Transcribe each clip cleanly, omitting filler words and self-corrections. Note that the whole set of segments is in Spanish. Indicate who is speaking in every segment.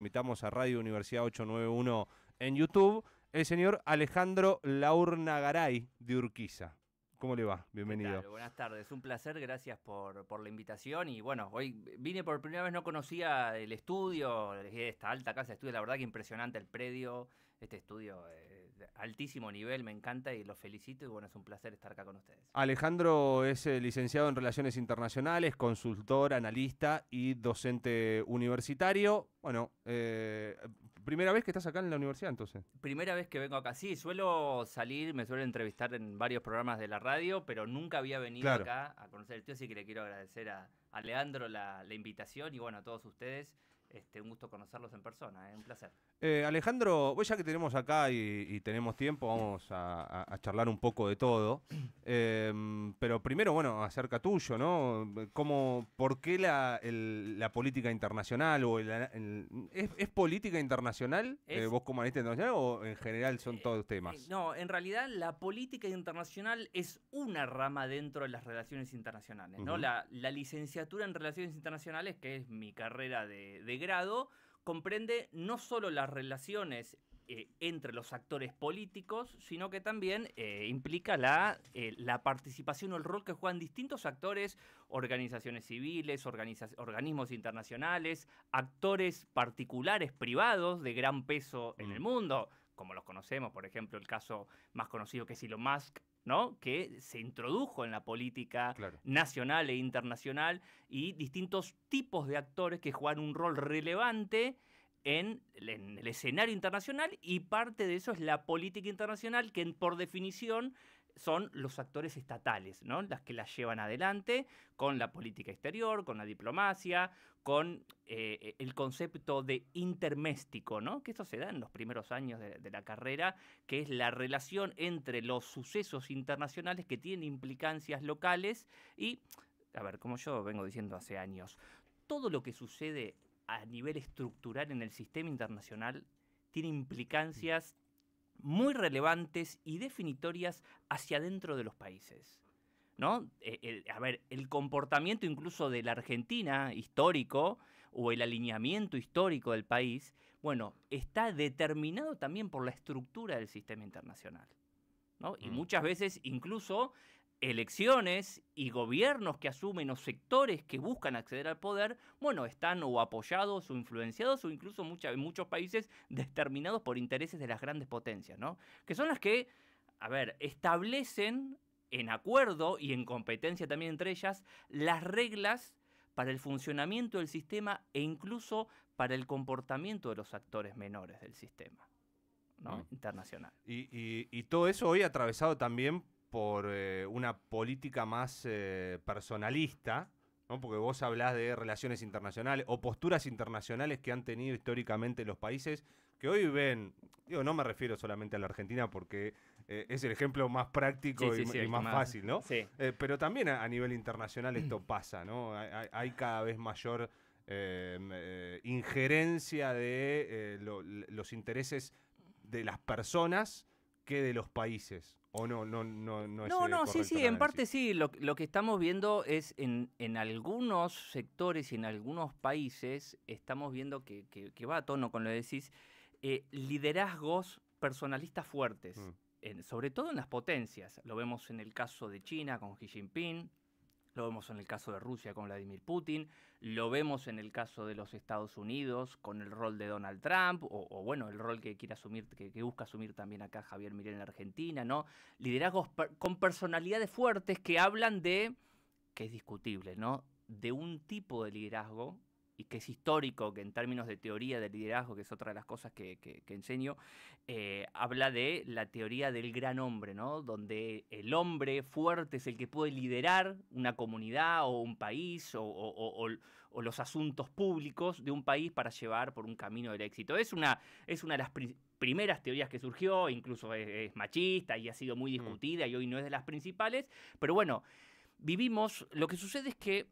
Speaker 1: Invitamos a Radio Universidad 891 en YouTube, el señor Alejandro Laurnagaray de Urquiza. ¿Cómo le va? Bienvenido.
Speaker 2: ¿Qué tal? Buenas tardes, un placer, gracias por la invitación. Y bueno, hoy vine por primera vez, no conocía el estudio, esta alta casa de estudio, la verdad que impresionante el predio, este estudio de altísimo nivel, me encanta y los felicito y bueno, es un placer estar acá con ustedes.
Speaker 1: Alejandro es licenciado en Relaciones Internacionales, consultor, analista y docente universitario. Bueno, primera vez que estás acá en la universidad, entonces.
Speaker 2: Primera vez que vengo acá, sí, suelo salir, me suelo entrevistar en varios programas de la radio, pero nunca había venido
Speaker 1: Claro.
Speaker 2: acá a conocer el estudio, así que le quiero agradecer a Leandro la invitación y bueno, a todos ustedes, un gusto conocerlos en persona, un placer.
Speaker 1: Alejandro, vos ya que tenemos acá y tenemos tiempo, vamos a charlar un poco de todo. Pero primero, bueno, acerca tuyo, ¿no? ¿Por qué la política internacional? ¿Es política internacional? ¿Vos como analista internacional o en general son todos temas?
Speaker 2: No, en realidad la política internacional es una rama dentro de las relaciones internacionales, ¿no? La licenciatura en Relaciones Internacionales, que es mi carrera de grado, comprende no solo las relaciones entre los actores políticos, sino que también implica la participación o el rol que juegan distintos actores, organizaciones civiles, organismos internacionales, actores particulares, privados, de gran peso en el mundo, como los conocemos, por ejemplo, el caso más conocido que es Elon Musk, ¿no? Que se introdujo en la política nacional e internacional y distintos tipos de actores que juegan un rol relevante en el escenario internacional y parte de eso es la política internacional que por definición son los actores estatales, ¿no? Las que las llevan adelante con la política exterior, con la diplomacia, con el concepto de interméstico, ¿no? Que esto se da en los primeros años de la carrera, que es la relación entre los sucesos internacionales que tienen implicancias locales y, a ver, como yo vengo diciendo hace años, todo lo que sucede a nivel estructural en el sistema internacional tiene implicancias muy relevantes y definitorias hacia adentro de los países, ¿no? El comportamiento incluso de la Argentina histórico o el alineamiento histórico del país, bueno, está determinado también por la estructura del sistema internacional, ¿no? Y muchas veces incluso elecciones y gobiernos que asumen o sectores que buscan acceder al poder, bueno, están o apoyados o influenciados o incluso en muchos países determinados por intereses de las grandes potencias, ¿no? Que son las que, a ver, establecen en acuerdo y en competencia también entre ellas las reglas para el funcionamiento del sistema e incluso para el comportamiento de los actores menores del sistema, ¿no? Internacional.
Speaker 1: Y todo eso hoy atravesado también por una política más personalista, ¿no? Porque vos hablás de relaciones internacionales o posturas internacionales que han tenido históricamente los países que hoy ven, digo, no me refiero solamente a la Argentina porque es el ejemplo más práctico y más fácil, ¿no?
Speaker 2: Sí.
Speaker 1: Pero también a nivel internacional esto pasa, ¿no? Hay cada vez mayor injerencia de los intereses de las personas que de los países. ¿O no es
Speaker 2: No,
Speaker 1: correcto
Speaker 2: sí,
Speaker 1: el
Speaker 2: en
Speaker 1: análisis?
Speaker 2: parte sí. Lo que estamos viendo es en algunos sectores y en algunos países, estamos viendo que va a tono con lo que decís, liderazgos personalistas fuertes, sobre todo en las potencias. Lo vemos en el caso de China con Xi Jinping, lo vemos en el caso de Rusia con Vladimir Putin, lo vemos en el caso de los Estados Unidos con el rol de Donald Trump, o bueno, el rol que quiere asumir, que busca asumir también acá Javier Milei en la Argentina, ¿no? Liderazgos con personalidades fuertes que hablan de, que es discutible, ¿no? De un tipo de liderazgo y que es histórico, que en términos de teoría del liderazgo, que es otra de las cosas que enseño, habla de la teoría del gran hombre, ¿no? Donde el hombre fuerte es el que puede liderar una comunidad o un país o los asuntos públicos de un país para llevar por un camino del éxito. Es una de las primeras teorías que surgió, incluso es machista y ha sido muy discutida y hoy no es de las principales, pero bueno, lo que sucede es que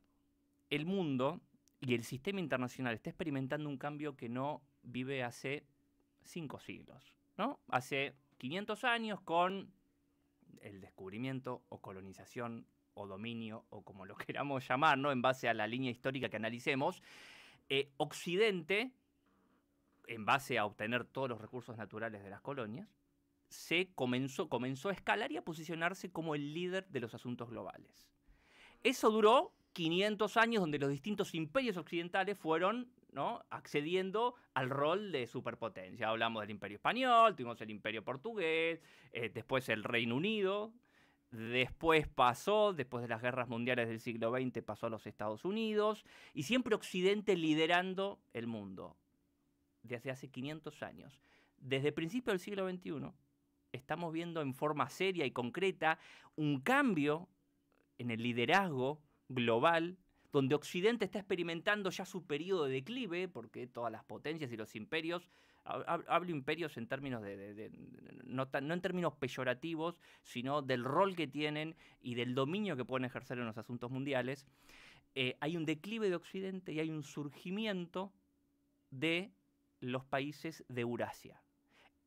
Speaker 2: el mundo y el sistema internacional está experimentando un cambio que no vive hace 5 siglos, ¿no? Hace 500 años con el descubrimiento o colonización o dominio o como lo queramos llamar, ¿no? En base a la línea histórica que analicemos, Occidente en base a obtener todos los recursos naturales de las colonias, comenzó a escalar y a posicionarse como el líder de los asuntos globales. Eso duró 500 años, donde los distintos imperios occidentales fueron, ¿no?, accediendo al rol de superpotencia. Hablamos del Imperio Español, tuvimos el Imperio Portugués, después el Reino Unido, después de las guerras mundiales del siglo XX, pasó a los Estados Unidos, y siempre Occidente liderando el mundo, desde hace 500 años. Desde principios del siglo XXI, estamos viendo en forma seria y concreta un cambio en el liderazgo global, donde Occidente está experimentando ya su periodo de declive, porque todas las potencias y los imperios, hablo imperios en términos no en términos peyorativos, sino del rol que tienen y del dominio que pueden ejercer en los asuntos mundiales, hay un declive de Occidente y hay un surgimiento de los países de Eurasia.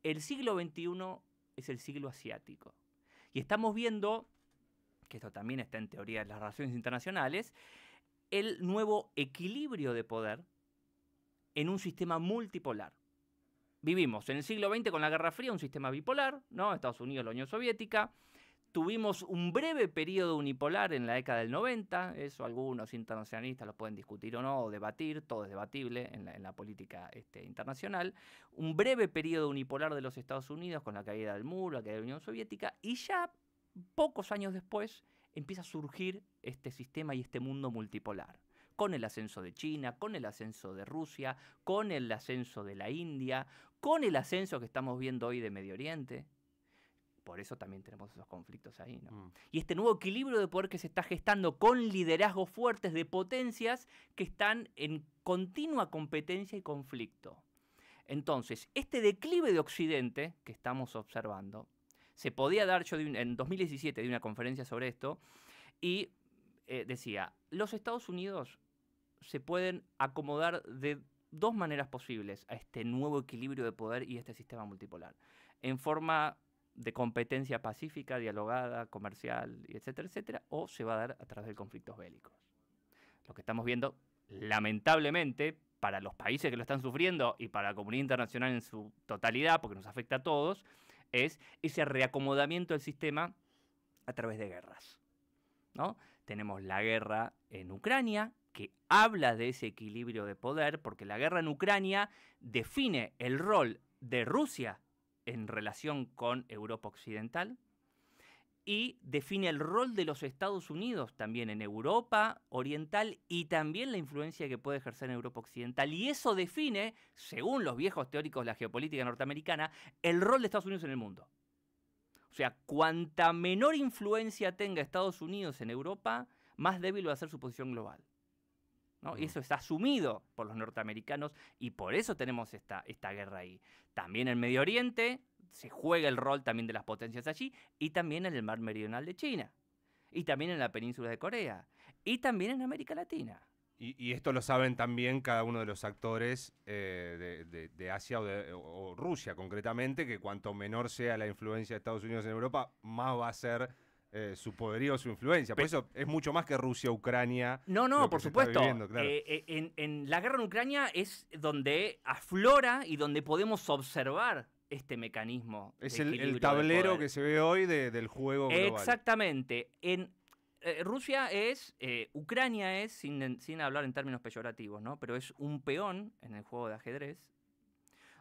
Speaker 2: El siglo XXI es el siglo asiático. Y estamos viendo, que esto también está en teoría de las relaciones internacionales, el nuevo equilibrio de poder en un sistema multipolar. Vivimos en el siglo XX con la Guerra Fría un sistema bipolar, ¿no? Estados Unidos, la Unión Soviética. Tuvimos un breve periodo unipolar en la década del 90, eso algunos internacionalistas lo pueden discutir o no, o debatir, todo es debatible en la política internacional. Un breve periodo unipolar de los Estados Unidos con la caída del muro, la caída de la Unión Soviética, y ya pocos años después empieza a surgir este sistema y este mundo multipolar, con el ascenso de China, con el ascenso de Rusia, con el ascenso de la India, con el ascenso que estamos viendo hoy de Medio Oriente. Por eso también tenemos esos conflictos ahí, ¿no? Y este nuevo equilibrio de poder que se está gestando con liderazgos fuertes de potencias que están en continua competencia y conflicto. Entonces, este declive de Occidente que estamos observando, se podía dar, en 2017 di una conferencia sobre esto, y decía, los Estados Unidos se pueden acomodar de dos maneras posibles a este nuevo equilibrio de poder y este sistema multipolar. En forma de competencia pacífica, dialogada, comercial, etcétera, etcétera, o se va a dar a través de conflictos bélicos. Lo que estamos viendo, lamentablemente, para los países que lo están sufriendo y para la comunidad internacional en su totalidad, porque nos afecta a todos, es ese reacomodamiento del sistema a través de guerras, ¿no? Tenemos la guerra en Ucrania, que habla de ese equilibrio de poder, porque la guerra en Ucrania define el rol de Rusia en relación con Europa Occidental y define el rol de los Estados Unidos también en Europa Oriental y también la influencia que puede ejercer en Europa Occidental. Y eso define, según los viejos teóricos de la geopolítica norteamericana, el rol de Estados Unidos en el mundo. O sea, cuanta menor influencia tenga Estados Unidos en Europa, más débil va a ser su posición global, ¿no? Y eso está asumido por los norteamericanos y por eso tenemos esta guerra ahí. También en Medio Oriente se juega el rol también de las potencias allí y también en el mar meridional de China y también en la península de Corea y también en América Latina.
Speaker 1: Y esto lo saben también cada uno de los actores de Asia o Rusia concretamente, que cuanto menor sea la influencia de Estados Unidos en Europa, más va a ser su poderío, su influencia. Por eso es mucho más que Rusia, Ucrania.
Speaker 2: No, por supuesto. Viviendo, claro. En la guerra en Ucrania es donde aflora y donde podemos observar este mecanismo.
Speaker 1: Es el tablero que se ve hoy del juego global.
Speaker 2: Exactamente. Ucrania es, sin hablar en términos peyorativos, ¿no?, pero es un peón en el juego de ajedrez,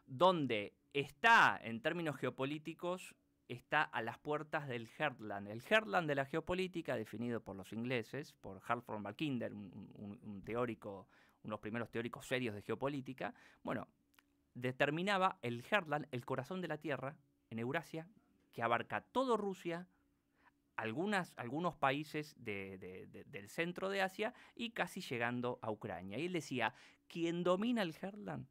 Speaker 2: donde está, en términos geopolíticos, está a las puertas del Heartland. El Heartland de la geopolítica, definido por los ingleses, por Halford Mackinder, un teórico, uno de los primeros teóricos serios de geopolítica, bueno, determinaba el Heartland, el corazón de la Tierra, en Eurasia, que abarca todo Rusia, algunos países del centro de Asia y casi llegando a Ucrania. Y él decía, quien domina el Heartland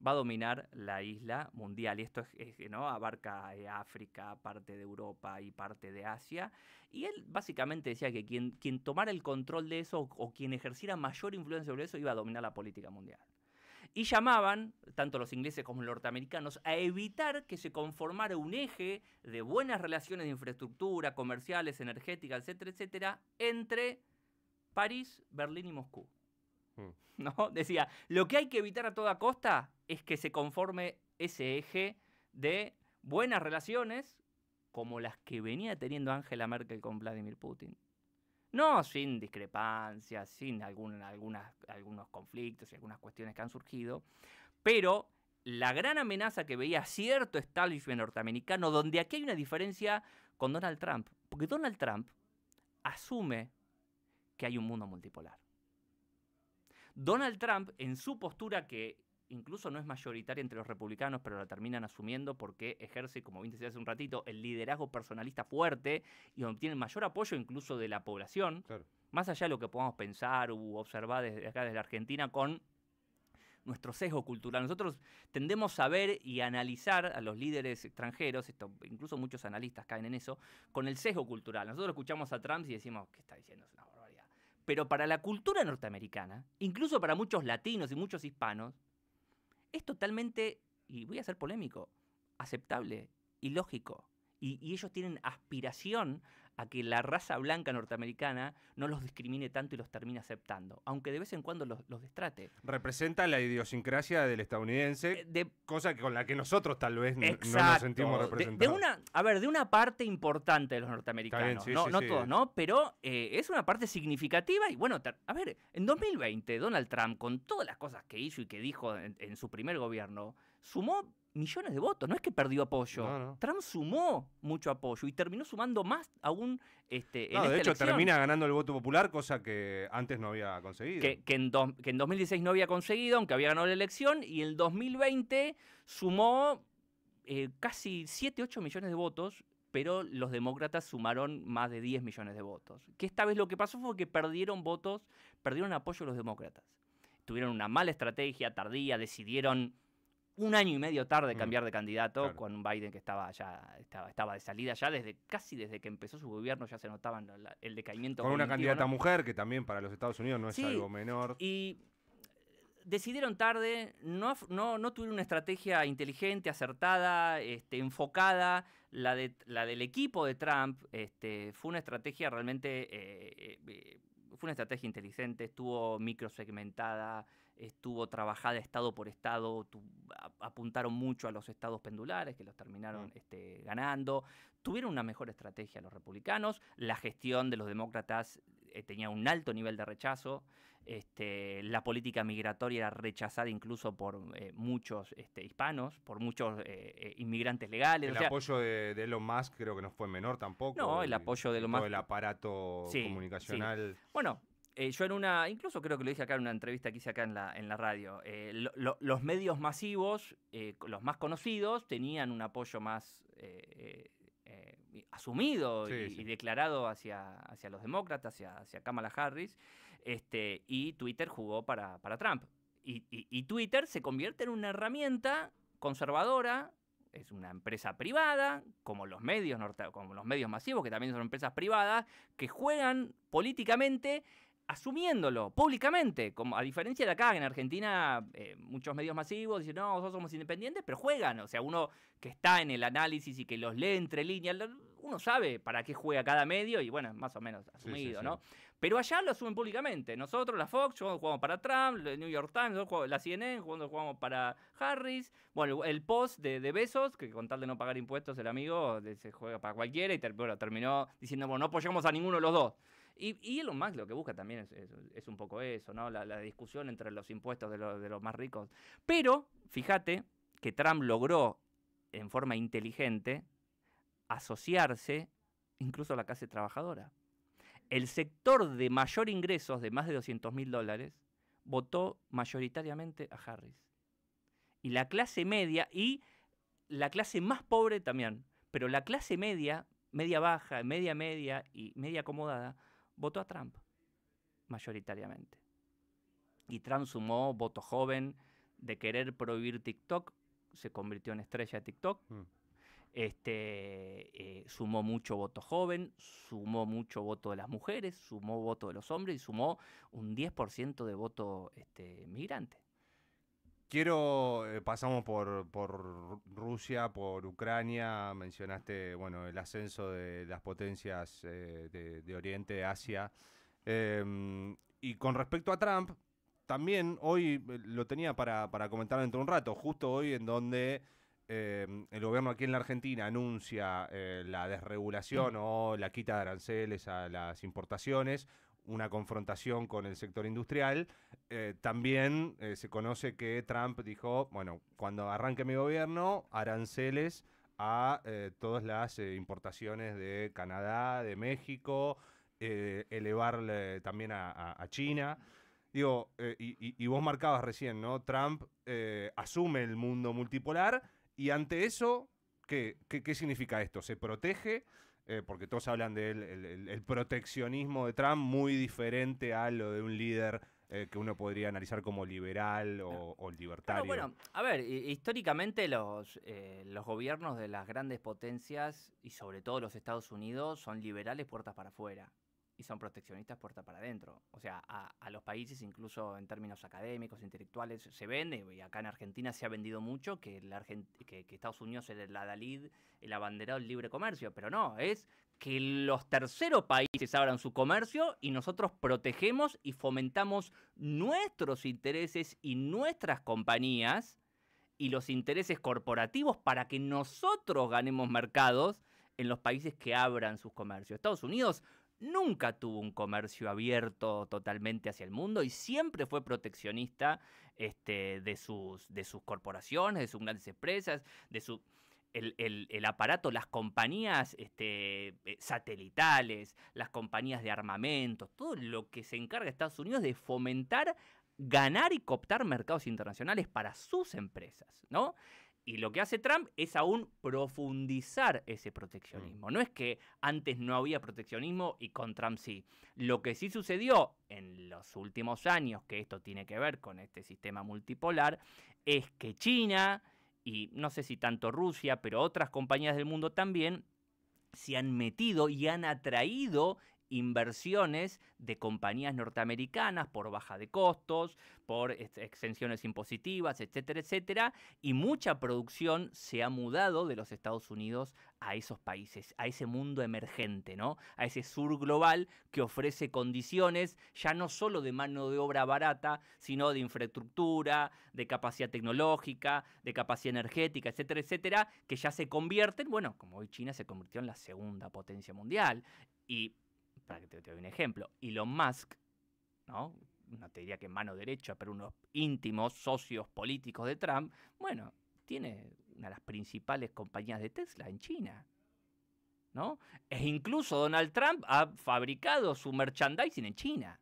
Speaker 2: va a dominar la isla mundial. Y esto ¿no?, abarca África, parte de Europa y parte de Asia. Y él básicamente decía que quien tomara el control de eso o quien ejerciera mayor influencia sobre eso iba a dominar la política mundial. Y llamaban, tanto los ingleses como los norteamericanos, a evitar que se conformara un eje de buenas relaciones de infraestructura, comerciales, energéticas, etcétera, etcétera, entre París, Berlín y Moscú. ¿No? Decía, lo que hay que evitar a toda costa es que se conforme ese eje de buenas relaciones como las que venía teniendo Angela Merkel con Vladimir Putin. No sin discrepancias, sin algunos conflictos y algunas cuestiones que han surgido, pero la gran amenaza que veía cierto establishment norteamericano, donde aquí hay una diferencia con Donald Trump, porque Donald Trump asume que hay un mundo multipolar. Donald Trump, en su postura que incluso no es mayoritaria entre los republicanos, pero la terminan asumiendo porque ejerce, como bien decía hace un ratito, el liderazgo personalista fuerte y obtiene mayor apoyo incluso de la población, claro, más allá de lo que podamos pensar u observar desde acá, desde la Argentina, con nuestro sesgo cultural. Nosotros tendemos a ver y analizar a los líderes extranjeros, incluso muchos analistas caen en eso, con el sesgo cultural. Nosotros escuchamos a Trump y decimos, ¿qué está diciendo? Es una barbaridad. Pero para la cultura norteamericana, incluso para muchos latinos y muchos hispanos, es totalmente, y voy a ser polémico, aceptable y lógico. Y ellos tienen aspiración a que la raza blanca norteamericana no los discrimine tanto y los termine aceptando, aunque de vez en cuando los destrate.
Speaker 1: Representa la idiosincrasia del estadounidense, cosa con la que nosotros tal vez no nos sentimos representados.
Speaker 2: De una parte importante de los norteamericanos, bien, sí, no sí. Todos, ¿no? Pero es una parte significativa y bueno, en 2020 Donald Trump, con todas las cosas que hizo y que dijo en su primer gobierno, sumó millones de votos, no es que perdió apoyo. No. Trump sumó mucho apoyo y terminó sumando más aún en esta
Speaker 1: de hecho,
Speaker 2: elección.
Speaker 1: Termina ganando el voto popular, cosa que antes no había conseguido.
Speaker 2: Que en 2016 no había conseguido, aunque había ganado la elección, y en 2020 sumó casi 7, 8 millones de votos, pero los demócratas sumaron más de 10 millones de votos. Que esta vez lo que pasó fue que perdieron apoyo de los demócratas. Tuvieron una mala estrategia, tardía, decidieron un año y medio tarde cambiar de candidato, claro, con un Biden que estaba de salida ya casi desde que empezó su gobierno ya se notaba el decaimiento.
Speaker 1: Con una candidata mujer que también para los Estados Unidos no es algo menor.
Speaker 2: Y decidieron tarde, no tuvieron una estrategia inteligente, acertada, enfocada. La del equipo de Trump fue una estrategia realmente, fue una estrategia inteligente, estuvo microsegmentada, estuvo trabajada estado por estado, apuntaron mucho a los estados pendulares que los terminaron ganando. Tuvieron una mejor estrategia los republicanos, la gestión de los demócratas tenía un alto nivel de rechazo, la política migratoria era rechazada incluso por muchos hispanos, por muchos inmigrantes legales.
Speaker 1: El apoyo de Elon Musk creo que no fue menor tampoco.
Speaker 2: No, el apoyo de Elon Musk.
Speaker 1: Todo el aparato comunicacional.
Speaker 2: Sí. Bueno, yo incluso creo que lo dije acá en una entrevista que hice acá en la radio, los medios masivos, los más conocidos, tenían un apoyo más asumido y declarado hacia los demócratas, hacia Kamala Harris, y Twitter jugó para Trump. Y Twitter se convierte en una herramienta conservadora, es una empresa privada, como los medios masivos, que también son empresas privadas, que juegan políticamente asumiéndolo públicamente, como a diferencia de acá en Argentina, muchos medios masivos dicen, no, nosotros somos independientes, pero juegan, o sea, uno que está en el análisis y que los lee entre líneas, uno sabe para qué juega cada medio y bueno, más o menos asumido, ¿no? Pero allá lo asumen públicamente. Nosotros, la Fox, jugamos para Trump, el New York Times, la CNN, jugamos para Harris. Bueno, el Post de Bezos, que con tal de no pagar impuestos el amigo se juega para cualquiera y terminó diciendo, bueno, no apoyamos a ninguno de los dos. Y Elon Musk lo que busca también es un poco eso, ¿no? La discusión entre los impuestos de los más ricos. Pero, fíjate que Trump logró, en forma inteligente, asociarse incluso a la clase trabajadora. El sector de mayor ingresos, de más de $200.000, votó mayoritariamente a Harris. Y la clase media y la clase más pobre también. Pero la clase media, media baja, media y media acomodada, votó a Trump mayoritariamente. Y Trump sumó voto joven de querer prohibir TikTok, se convirtió en estrella de TikTok. Sumó mucho voto joven, sumó mucho voto de las mujeres, sumó voto de los hombres y sumó un 10% de voto migrante.
Speaker 1: Pasamos por Rusia, por Ucrania, mencionaste el ascenso de las potencias de Oriente, Asia. Y con respecto a Trump, también hoy lo tenía para comentar dentro de un rato, justo hoy en donde el gobierno aquí en la Argentina anuncia la desregulación o la quita de aranceles a las importaciones, una confrontación con el sector industrial. También se conoce que Trump dijo, bueno, cuando arranque mi gobierno, aranceles a todas las importaciones de Canadá, de México, elevarle también a China. Digo, y vos marcabas recién, ¿no? Trump asume el mundo multipolar y ante eso, ¿qué significa esto? ¿Se protege? Porque todos hablan del proteccionismo de Trump, muy diferente a lo de un líder que uno podría analizar como liberal o libertario.
Speaker 2: Claro, bueno, a ver, históricamente los gobiernos de las grandes potencias, y sobre todo los Estados Unidos, son liberales puertas para afuera y son proteccionistas puertas para adentro. O sea, a los países, incluso en términos académicos, intelectuales, se vende, y acá en Argentina se ha vendido mucho, que Estados Unidos es el adalid, el abanderado del libre comercio, pero no, es que los terceros países abran su comercio y nosotros protegemos y fomentamos nuestros intereses y nuestras compañías y los intereses corporativos para que nosotros ganemos mercados en los países que abran sus comercios. Estados Unidos nunca tuvo un comercio abierto totalmente hacia el mundo y siempre fue proteccionista de sus corporaciones, de sus grandes empresas, de su... El aparato, las compañías satelitales, las compañías de armamentos, todo lo que se encarga Estados Unidos de fomentar, ganar y cooptar mercados internacionales para sus empresas, ¿no? Y lo que hace Trump es aún profundizar ese proteccionismo. No es que antes no había proteccionismo y con Trump sí. Lo que sí sucedió en los últimos años, que esto tiene que ver con este sistema multipolar, es que China, y no sé si tanto Rusia, pero otras compañías del mundo también, se han metido y han atraído inversiones de compañías norteamericanas por baja de costos, por exenciones impositivas, etcétera, etcétera, y mucha producción se ha mudado de los Estados Unidos a esos países, a ese mundo emergente, ¿no? A ese sur global que ofrece condiciones ya no solo de mano de obra barata, sino de infraestructura, de capacidad tecnológica, de capacidad energética, etcétera, etcétera, que ya se convierten, bueno, como hoy China se convirtió en la segunda potencia mundial. Y para que te doy un ejemplo, Elon Musk, ¿no? No te diría que mano derecha, pero unos íntimos socios políticos de Trump, bueno, tiene una de las principales compañías de Tesla en China, ¿no? E incluso Donald Trump ha fabricado su merchandising en China,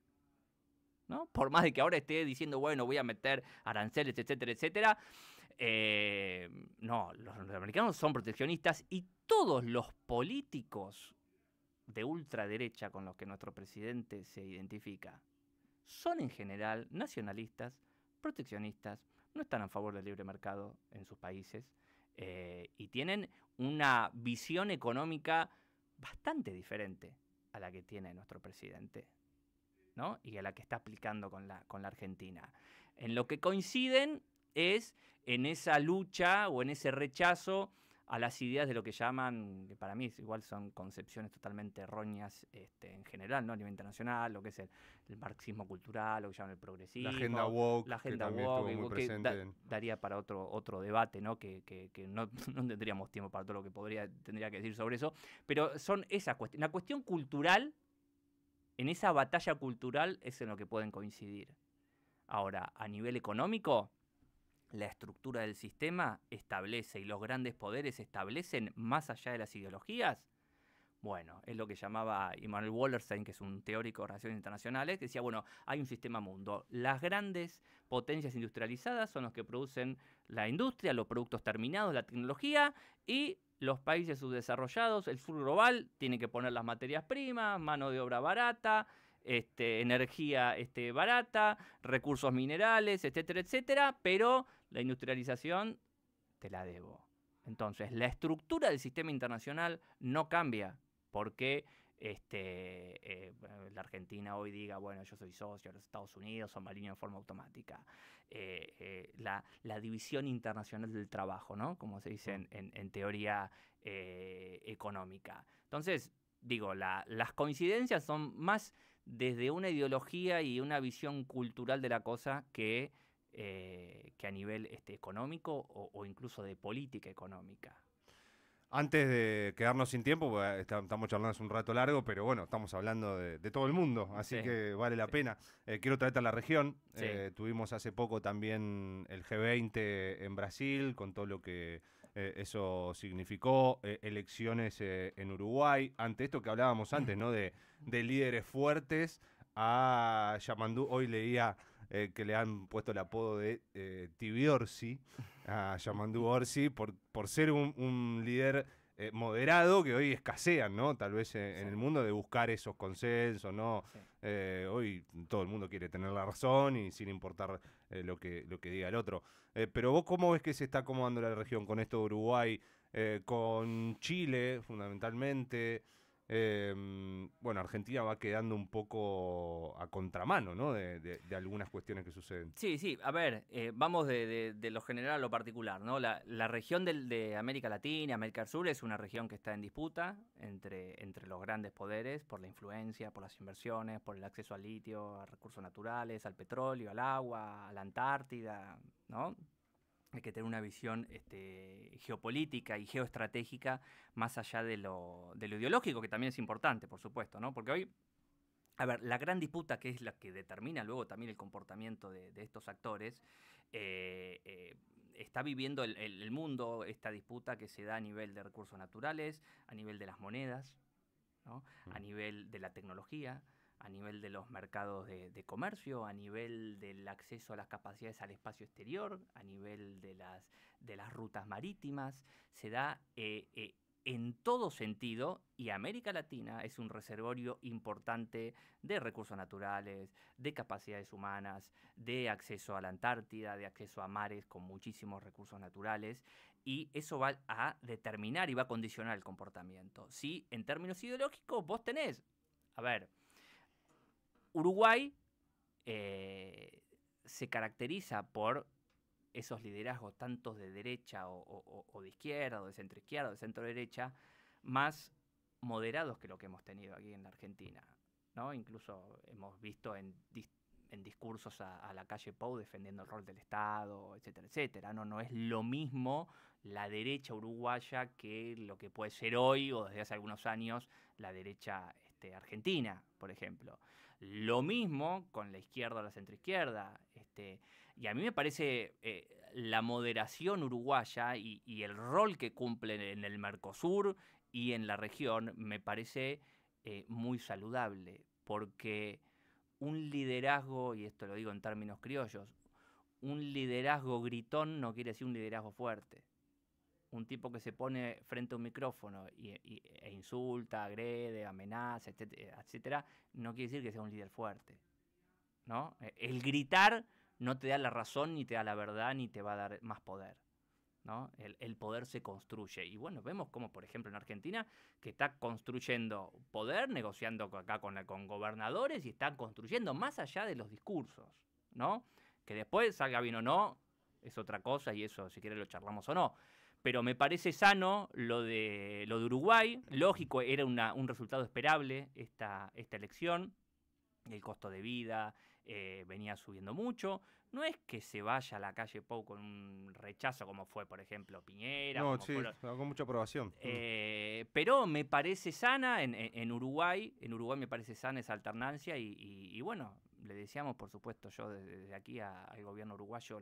Speaker 2: ¿no? Por más de que ahora esté diciendo, bueno, voy a meter aranceles, etcétera, etcétera. No, los norteamericanos son proteccionistas y todos los políticos de ultraderecha con los que nuestro presidente se identifica son en general nacionalistas, proteccionistas, no están a favor del libre mercado en sus países y tienen una visión económica bastante diferente a la que tiene nuestro presidente, ¿no? Y a la que está aplicando con la Argentina. En lo que coinciden es en esa lucha o en ese rechazo a las ideas de lo que llaman, que para mí igual son concepciones totalmente erróneas en general, ¿no? A nivel internacional, lo que es el marxismo cultural, lo que llaman el progresismo.
Speaker 1: La agenda woke,
Speaker 2: la agenda
Speaker 1: que también
Speaker 2: woke,
Speaker 1: estuvo muy
Speaker 2: que
Speaker 1: presente.
Speaker 2: daría para otro debate, ¿no? Que no tendríamos tiempo para todo lo que tendría que decir sobre eso. Pero son esa cuestión. La cuestión cultural, en esa batalla cultural, es en lo que pueden coincidir. Ahora, a nivel económico, la estructura del sistema establece y los grandes poderes establecen más allá de las ideologías. Bueno, es lo que llamaba Immanuel Wallerstein, que es un teórico de relaciones internacionales, que decía, bueno, hay un sistema mundo. Las grandes potencias industrializadas son los que producen la industria, los productos terminados, la tecnología, y los países subdesarrollados, el sur global, tiene que poner las materias primas, mano de obra barata, energía barata, recursos minerales, etcétera, etcétera, pero la industrialización te la debo. Entonces, la estructura del sistema internacional no cambia porque la Argentina hoy diga, bueno, yo soy socio de los Estados Unidos, son alineados de forma automática. La división internacional del trabajo, ¿no? Como se dice en teoría económica. Entonces, digo, las coincidencias son más desde una ideología y una visión cultural de la cosa que a nivel económico o incluso de política económica.
Speaker 1: Antes de quedarnos sin tiempo, porque estamos charlando hace un rato largo, pero bueno, estamos hablando de todo el mundo, así
Speaker 2: Sí,
Speaker 1: que vale la
Speaker 2: sí,
Speaker 1: pena. Quiero traerte a la región.
Speaker 2: sí.
Speaker 1: Tuvimos hace poco también el G20 en Brasil, con todo lo que eso significó, elecciones en Uruguay. Ante esto que hablábamos antes, ¿no? De líderes fuertes a Yamandú. Hoy leía que le han puesto el apodo de Tibiorsi a Yamandu Orsi por ser un líder moderado que hoy escasean, ¿no? Tal vez en
Speaker 2: Sí,
Speaker 1: el mundo de buscar esos consensos, ¿no?
Speaker 2: sí.
Speaker 1: Hoy todo el mundo quiere tener la razón y sin importar lo que diga el otro. Pero vos, ¿cómo ves que se está acomodando la región con esto de Uruguay, con Chile, fundamentalmente? Bueno, Argentina va quedando un poco a contramano, ¿no? De algunas cuestiones que suceden.
Speaker 2: Sí, sí, a ver, vamos de lo general a lo particular, ¿no? La región de América Latina, América del Sur, es una región que está en disputa entre los grandes poderes por la influencia, por las inversiones, por el acceso al litio, a recursos naturales, al petróleo, al agua, a la Antártida, ¿no? Hay que tener una visión geopolítica y geoestratégica más allá de lo ideológico, que también es importante, por supuesto, ¿no? Porque hoy, a ver, la gran disputa, que es la que determina luego también el comportamiento de estos actores, está viviendo el mundo esta disputa que se da a nivel de recursos naturales, a nivel de las monedas, ¿no? A nivel de la tecnología, a nivel de los mercados de comercio, a nivel del acceso a las capacidades al espacio exterior, a nivel de las rutas marítimas. Se da en todo sentido, y América Latina es un reservorio importante de recursos naturales, de capacidades humanas, de acceso a la Antártida, de acceso a mares con muchísimos recursos naturales, y eso va a determinar y va a condicionar el comportamiento. Si en términos ideológicos vos tenés, a ver, Uruguay se caracteriza por esos liderazgos tanto de derecha o de izquierda, o de centroizquierda, o de centro derecha, más moderados que lo que hemos tenido aquí en la Argentina, ¿no? Incluso hemos visto en discursos a la calle Pou defendiendo el rol del Estado, etcétera, etcétera. No es lo mismo la derecha uruguaya que lo que puede ser hoy o desde hace algunos años la derecha argentina, por ejemplo. Lo mismo con la izquierda o la centroizquierda. Y a mí me parece la moderación uruguaya y el rol que cumple en el Mercosur y en la región me parece muy saludable, porque un liderazgo, y esto lo digo en términos criollos, un liderazgo gritón no quiere decir un liderazgo fuerte. Un tipo que se pone frente a un micrófono e insulta, agrede, amenaza, etcétera, etcétera, no quiere decir que sea un líder fuerte, ¿no? El gritar no te da la razón, ni te da la verdad, ni te va a dar más poder, ¿no? El poder se construye. Y bueno, vemos como, por ejemplo, en Argentina, que está construyendo poder, negociando acá con gobernadores y está construyendo más allá de los discursos, ¿no? Que después salga bien o no, es otra cosa y eso, si quieres, lo charlamos o no. Pero me parece sano lo de Uruguay. Lógico, era un resultado esperable esta elección. El costo de vida venía subiendo mucho. No es que se vaya a la calle Pou con un rechazo como fue, por ejemplo, Piñera,
Speaker 1: No,
Speaker 2: como
Speaker 1: sí,
Speaker 2: fueron.
Speaker 1: con mucha aprobación.
Speaker 2: Pero me parece sana en Uruguay. En Uruguay me parece sana esa alternancia. Y bueno, le deseamos, por supuesto, yo desde aquí al gobierno uruguayo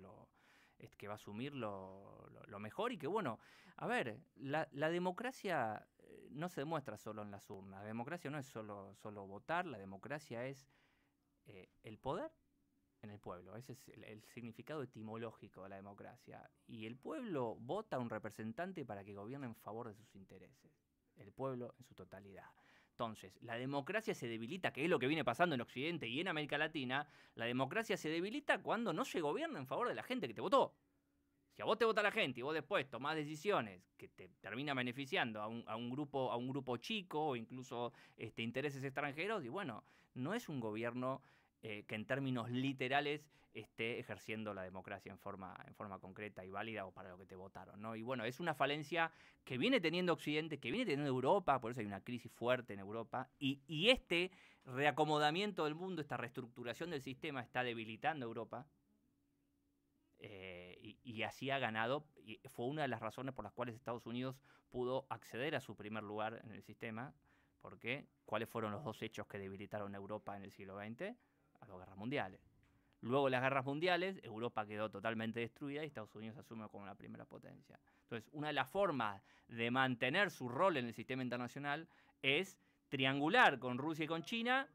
Speaker 2: que va a asumir lo mejor. Y que bueno, a ver, la democracia no se demuestra solo en las urnas. La democracia no es solo votar, la democracia es el poder en el pueblo. Ese es el significado etimológico de la democracia. Y el pueblo vota a un representante para que gobierne en favor de sus intereses. El pueblo en su totalidad. Entonces, la democracia se debilita, que es lo que viene pasando en Occidente y en América Latina. La democracia se debilita cuando no se gobierna en favor de la gente que te votó. Si a vos te vota la gente y vos después tomás decisiones que te terminan beneficiando a un grupo chico o incluso intereses extranjeros, y bueno, no es un gobierno que en términos literales esté ejerciendo la democracia en forma concreta y válida o para lo que te votaron, ¿no? Y bueno, es una falencia que viene teniendo Occidente, que viene teniendo Europa, por eso hay una crisis fuerte en Europa, y este reacomodamiento del mundo, esta reestructuración del sistema está debilitando a Europa, y así ha ganado, y fue una de las razones por las cuales Estados Unidos pudo acceder a su primer lugar en el sistema, porque ¿cuáles fueron los dos hechos que debilitaron a Europa en el siglo XX? Las dos guerras mundiales. Luego de las guerras mundiales, Europa quedó totalmente destruida y Estados Unidos asume como la primera potencia. Entonces, una de las formas de mantener su rol en el sistema internacional es triangular con Rusia y con China,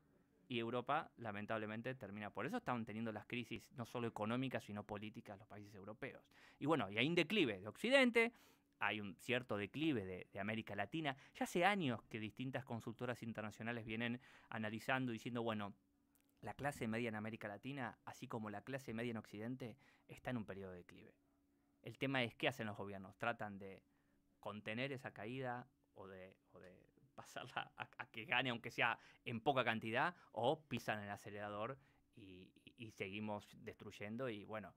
Speaker 2: y Europa, lamentablemente, termina. Por eso están teniendo las crisis no solo económicas, sino políticas los países europeos. Y bueno, y hay un declive de Occidente, hay un cierto declive de América Latina. Ya hace años que distintas consultoras internacionales vienen analizando, diciendo, bueno, la clase media en América Latina, así como la clase media en Occidente, está en un periodo de declive. El tema es qué hacen los gobiernos. ¿Tratan de contener esa caída o de pasarla a que gane, aunque sea en poca cantidad, o pisan el acelerador y seguimos destruyendo? Y bueno,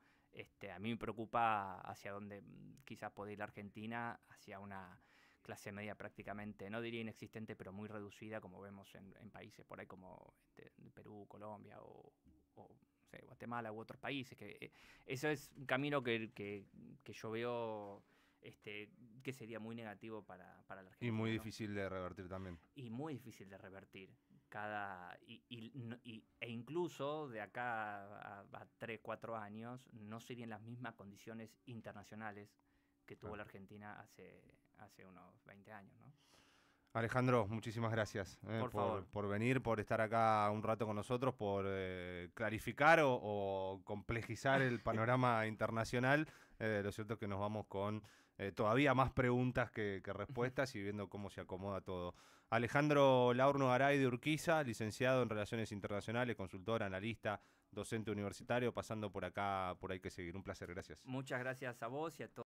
Speaker 2: a mí me preocupa hacia dónde quizás puede ir la Argentina, hacia una clase media prácticamente, no diría inexistente, pero muy reducida, como vemos en países por ahí como Perú, Colombia o no sé, Guatemala u otros países. Que eso es un camino que yo veo que sería muy negativo para la Argentina.
Speaker 1: Y muy difícil de revertir también.
Speaker 2: Y muy difícil de revertir. E incluso de acá a 3, 4 años no serían las mismas condiciones internacionales que tuvo la Argentina hace unos 20 años, ¿no?
Speaker 1: Alejandro, muchísimas gracias por venir, por estar acá un rato con nosotros, por clarificar o complejizar el panorama internacional. Lo cierto es que nos vamos con todavía más preguntas que respuestas y viendo cómo se acomoda todo. Alejandro Laurno Garay de Urquiza, licenciado en Relaciones Internacionales, consultor, analista, docente universitario, pasando por acá, por Hay que Seguir. Un placer, gracias.
Speaker 2: Muchas gracias a vos y a todos.